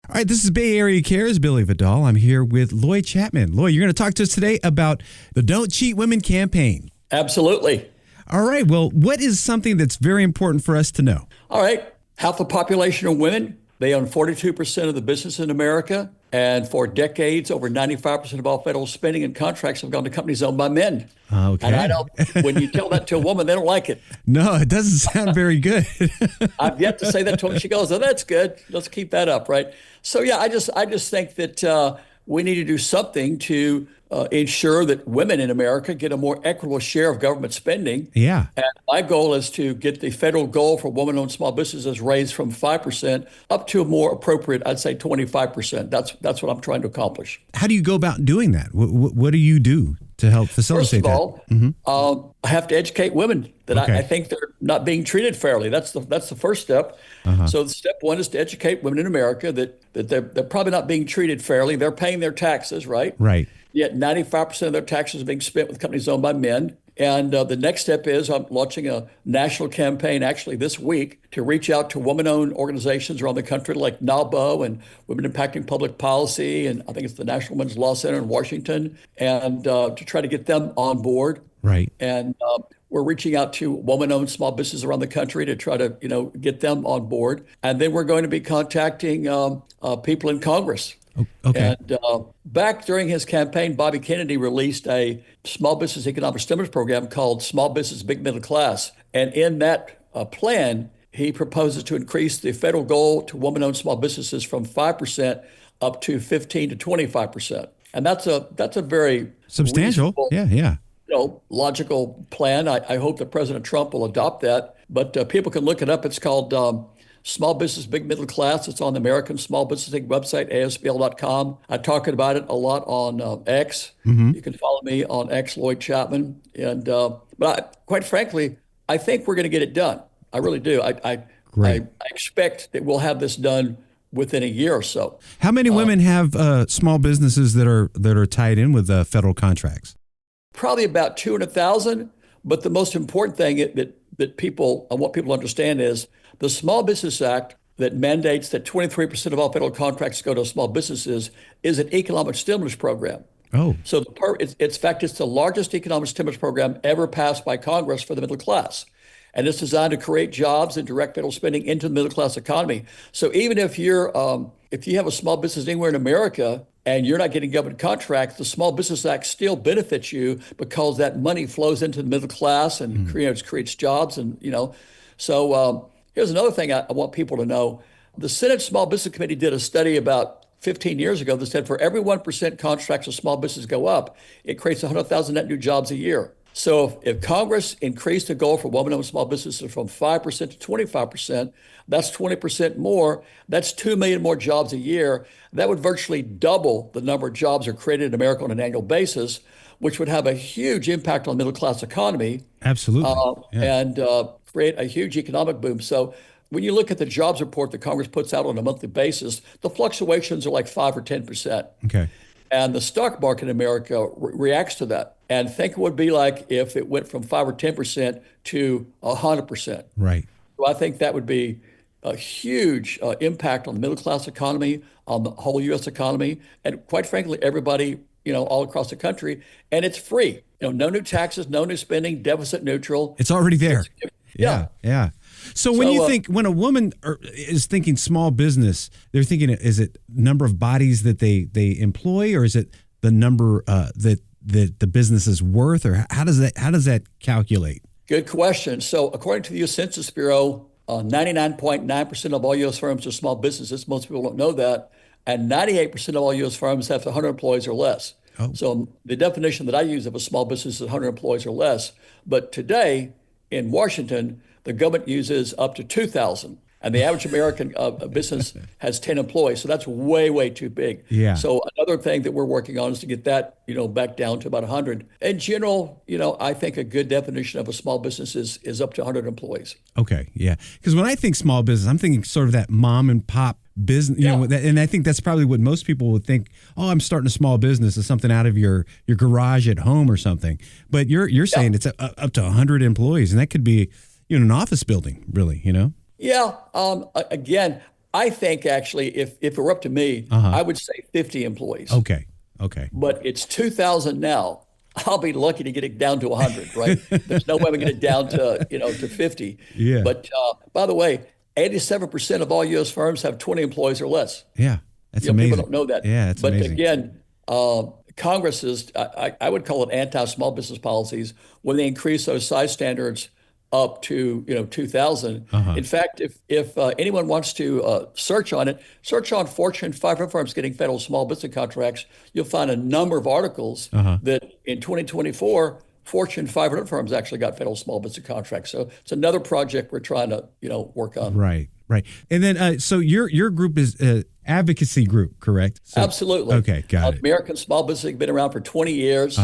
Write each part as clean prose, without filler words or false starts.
All right, this is Bay Area Cares, Billy Vidal. I'm here with Lloyd Chapman. Lloyd, you're going to talk to us today about the Don't Cheat Women campaign. Absolutely. All right, well, what is something that's very important for us to know? All right. Half the population are women. They own 42% of the business in America. And for decades, over 95% of all federal spending and contracts have gone to companies owned by men. Okay. And I don't, when you tell that to a woman, they don't like it. No, it doesn't sound very good. I've yet to say that to her. She goes, "Oh, that's good. Let's keep that up," right? So yeah, I just think that we need to do something to ensure that women in America get a more equitable share of government spending. Yeah. And my goal is to get the federal goal for women-owned small businesses raised from 5% up to a more appropriate, I'd say 25%. That's what I'm trying to accomplish. How do you go about doing that? What do you do to help facilitate that? First of all, I have to educate women that Okay. I think they're not being treated fairly. That's the first step. So step one is to educate women in America that they're probably not being treated fairly. They're paying their taxes, right? Right. Yet 95% of their taxes are being spent with companies owned by men. And the next step is I'm launching a national campaign actually this week to reach out to women-owned organizations around the country like NAWBO and Women Impacting Public Policy, and I think it's the National Women's Law Center in Washington, and to try to get them on board. Right. And we're reaching out to women-owned small businesses around the country to try to get them on board. And then we're going to be contacting people in Congress. Okay. And back during his campaign, Bobby Kennedy released a small business economic stimulus program called Small Business Big Middle Class. And in that plan, he proposes to increase the federal goal to women-owned small businesses from 5% up to 15 to 25%. And that's a very Substantial. Yeah. Logical plan. I hope that President Trump will adopt that. But people can look it up. It's called Small Business Big Middle Class. It's on the American Small Business Inc. website, ASBL.com. I talk about it a lot on X. You can follow me on X, Lloyd Chapman. And but quite frankly, I think we're going to get it done. I really do. I expect that we'll have this done within a year or so. How many women have small businesses that are tied in with federal contracts? Probably about 200,000. But the most important thing that people, I want people to understand is the Small Business Act that mandates that 23% of all federal contracts go to small businesses is an economic stimulus program. Oh. So in fact, it's the largest economic stimulus program ever passed by Congress for the middle class. And it's designed to create jobs and direct federal spending into the middle class economy. So even if if you have a small business anywhere in America and you're not getting government contracts, the Small Business Act still benefits you because that money flows into the middle class and creates jobs. And so here's another thing I want people to know. The Senate Small Business Committee did a study about 15 years ago that said for every 1% contracts of small business go up, it creates 100,000 net new jobs a year. So if Congress increased the goal for women-owned small businesses from 5% to 25%, that's 20% more. That's 2 million more jobs a year. That would virtually double the number of jobs are created in America on an annual basis, which would have a huge impact on the middle-class economy. Absolutely. And create a huge economic boom. So when you look at the jobs report that Congress puts out on a monthly basis, the fluctuations are like 5 or 10%. Okay. And the stock market in America reacts to that. And think it would be like if it went from 5 or 10% to 100%. Right. So I think that would be a huge impact on the middle class economy, on the whole U.S. economy, and quite frankly, everybody, all across the country. And it's free. No new taxes, no new spending, deficit neutral. It's already there. Yeah. So when you think, when a woman is thinking small business, they're thinking, is it number of bodies that they employ, or is it the number that the business is worth, or how does that calculate? Good question. So according to the U.S. Census Bureau, 99.9% of all U.S. firms are small businesses. Most people don't know that. And 98% of all U.S. firms have 100 employees or less. Oh. So the definition that I use of a small business is 100 employees or less. But today in Washington, the government uses up to 2,000. And the average American business has 10 employees. So that's way, way too big. Yeah. So another thing that we're working on is to get that, back down to about 100. In general, I think a good definition of a small business is up to 100 employees. Okay. Yeah. Because when I think small business, I'm thinking sort of that mom and pop business, and I think that's probably what most people would think. Oh, I'm starting a small business, is something out of your garage at home or something. But you're saying it's up to 100 employees, and that could be, an office building, really, Yeah. Again, I think actually, if it were up to me, I would say 50 employees. Okay. Okay. But it's 2,000 now. I'll be lucky to get it down to 100, right? There's no way we get it down to, to 50. Yeah. But by the way, 87% of all U.S. firms have 20 employees or less. Yeah. That's amazing. People don't know that. Yeah, that's amazing. But again, Congress is, I would call it anti-small business policies when they increase those size standards up to 2,000. In fact, if anyone wants to search on it, search on Fortune 500 firms getting federal small business contracts. You'll find a number of articles that in 2024, Fortune 500 firms actually got federal small business contracts. So it's another project we're trying to work on. Right. And then so your group is advocacy group, correct? So, absolutely. Okay, got it. American Small Business has been around for 20 years.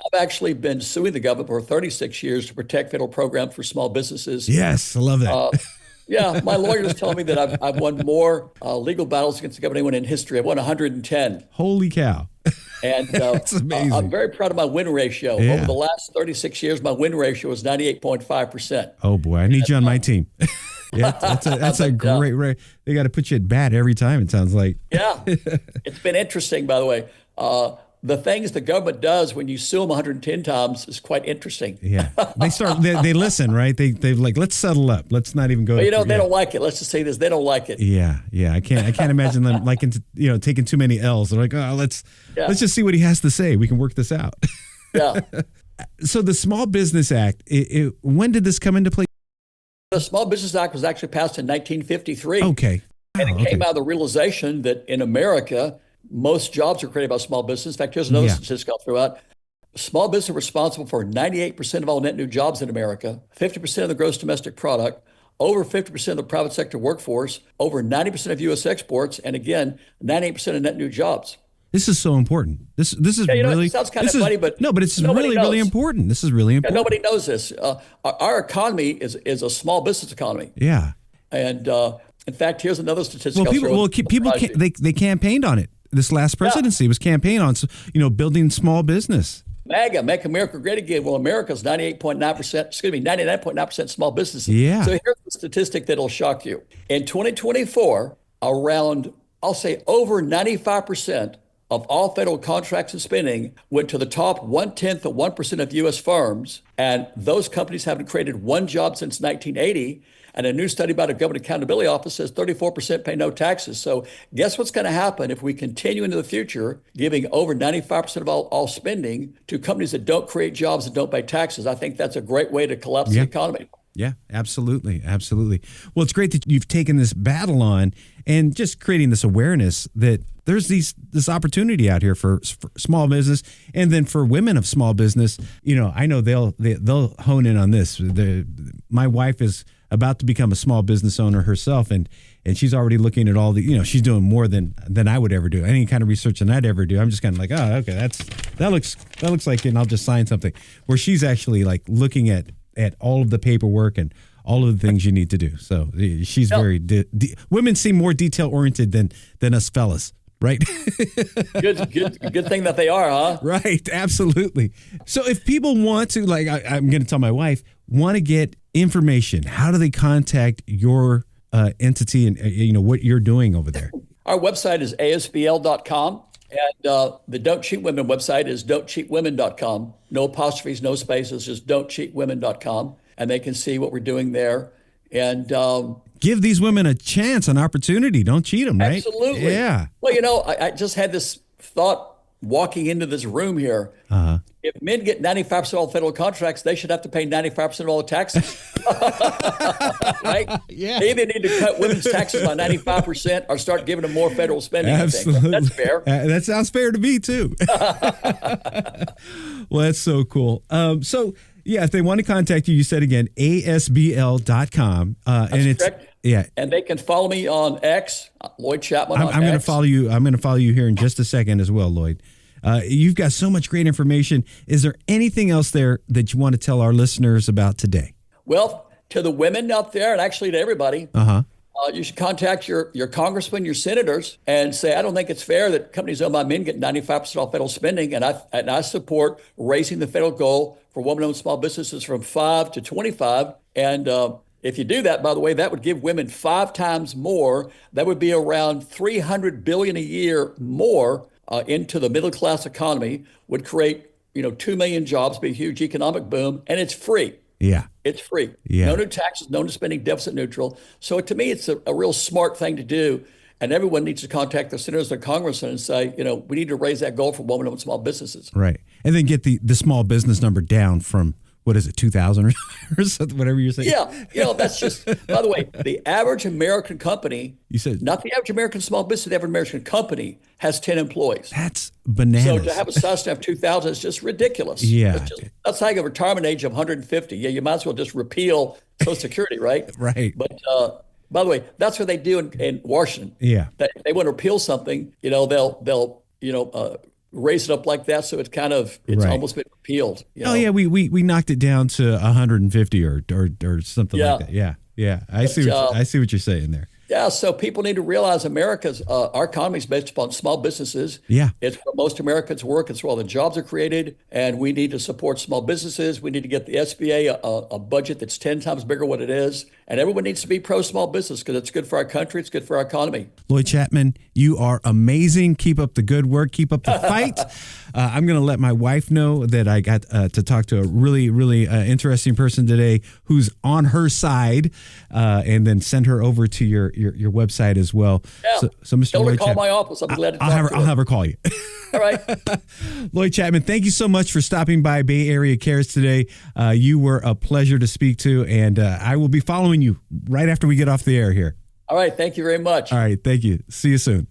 I've actually been suing the government for 36 years to protect federal programs for small businesses. Yes, I love that. Yeah, my lawyer is telling me that I've won more legal battles against the government than anyone in history. I've won 110. Holy cow. And that's amazing. I'm very proud of my win ratio. Yeah. Over the last 36 years, my win ratio was 98.5%. Oh boy, I need you on my team. Yeah, that's a great rate. They got to put you at bat every time, it sounds like. Yeah, it's been interesting, by the way. The things the government does when you sue them 110 times is quite interesting. Yeah, they listen, right? They're like, let's settle up. Let's not even go. But they don't like it. Let's just say this: they don't like it. Yeah. I can't imagine them taking too many L's. They're like, oh, let's just see what he has to say. We can work this out. Yeah. So the Small Business Act, when did this come into play? The Small Business Act was actually passed in 1953. Okay. And it came out of the realization that in America, most jobs are created by small business. In fact, here's another statistic I'll throw out. Small business are responsible for 98% of all net new jobs in America, 50% of the gross domestic product, over 50% of the private sector workforce, over 90% of U.S. exports, and again, 98% of net new jobs. This is so important. This is really. It sounds kind of funny, but no, but it's really important. This is really important. Nobody knows this. Our economy is a small business economy. Yeah. And in fact, here's another statistic. People they campaigned on it. This last presidency was campaigned on, building small business. MAGA, Make America Great Again. Well, America's 99.9% small businesses. Yeah. So here's the statistic that'll shock you. In 2024, I'll say over 95% of all federal contracts and spending went to the top 1/10 of 1% of U.S. firms. And those companies haven't created one job since 1980. And a new study by the Government Accountability Office says 34% pay no taxes. So guess what's going to happen if we continue into the future giving over 95% of all spending to companies that don't create jobs and don't pay taxes? I think that's a great way to collapse the economy. Yeah, absolutely. Well, it's great that you've taken this battle on and just creating this awareness that there's this opportunity out here for small business, and then for women of small business. I know they'll hone in on this. My wife is about to become a small business owner herself, and she's already looking at all the, she's doing more than I would ever do, any kind of research than I'd ever do. I'm just kind of like, oh, okay, that looks like it, and I'll just sign something. Where she's actually like looking at all of the paperwork and all of the things you need to do. So she's very women seem more detail oriented than us fellas, right? Good thing that they are, huh? Right, absolutely. So if people want to, like, I'm going to tell my wife, want to get information, how do they contact your entity and what you're doing over there? Our website is asbl.com. And the Don't Cheat Women website is don'tcheatwomen.com. No apostrophes, no spaces, just don'tcheatwomen.com. And they can see what we're doing there. And give these women a chance, an opportunity. Don't cheat them, right? Absolutely. Yeah. Well, I just had this thought walking into this room here. If men get 95% of all federal contracts, they should have to pay 95% of all the taxes. Right? Yeah. They either need to cut women's taxes by 95% or start giving them more federal spending. Absolutely. I think. That's fair. That sounds fair to me, too. Well, that's so cool. If they want to contact you, you said again, asbl.com. That's correct. Yeah. And they can follow me on X, Lloyd Chapman. I'm going to follow you. I'm going to follow you here in just a second as well, Lloyd. You've got so much great information. Is there anything else there that you want to tell our listeners about today? Well, to the women out there, and actually to everybody, you should contact your congressman, your senators, and say, I don't think it's fair that companies owned by men get 95% off federal spending, and I support raising the federal goal for women-owned small businesses from 5 to 25. And If you do that, by the way, that would give women 5 times more. That would be around $300 billion a year more into the middle class economy. Would create 2 million jobs, be a huge economic boom, and it's free. Yeah. It's free. Yeah. No new taxes, no new spending, deficit neutral. So to me, it's a real smart thing to do. And everyone needs to contact their senators and congressmen and say, we need to raise that goal for women-owned small businesses. Right. And then get the small business number down from, what is it, 2,000 or something, whatever you're saying? Yeah. That's just, by the way, the average American company, you said, not the average American small business, the average American company has 10 employees. That's bananas. So to have a size staff of 2,000 is just ridiculous. Yeah. That's like a retirement age of 150. Yeah, you might as well just repeal Social Security, right? Right. But by the way, that's what they do in Washington. Yeah. They want to repeal something, they'll raise it up like that, so it's right. almost been repealed. Oh yeah, we knocked it down to 150 or something like that. Yeah. I see what you're saying there. Yeah, so people need to realize our economy is based upon small businesses. Yeah. It's where most Americans work. It's where all the jobs are created. And we need to support small businesses. We need to get the SBA a budget that's 10 times bigger what it is. And everyone needs to be pro-small business because it's good for our country. It's good for our economy. Lloyd Chapman, you are amazing. Keep up the good work. Keep up the fight. I'm going to let my wife know that I got to talk to a really, really interesting person today who's on her side, and then send her over to your website as well. Yeah. So Mr. Tell her Lloyd to call Chapman, my office. I'm glad to talk to her. I'll have her call you. All right. Lloyd Chapman, thank you so much for stopping by Bay Area Cares today. You were a pleasure to speak to, and I will be following you right after we get off the air here. All right. Thank you very much. All right. Thank you. See you soon.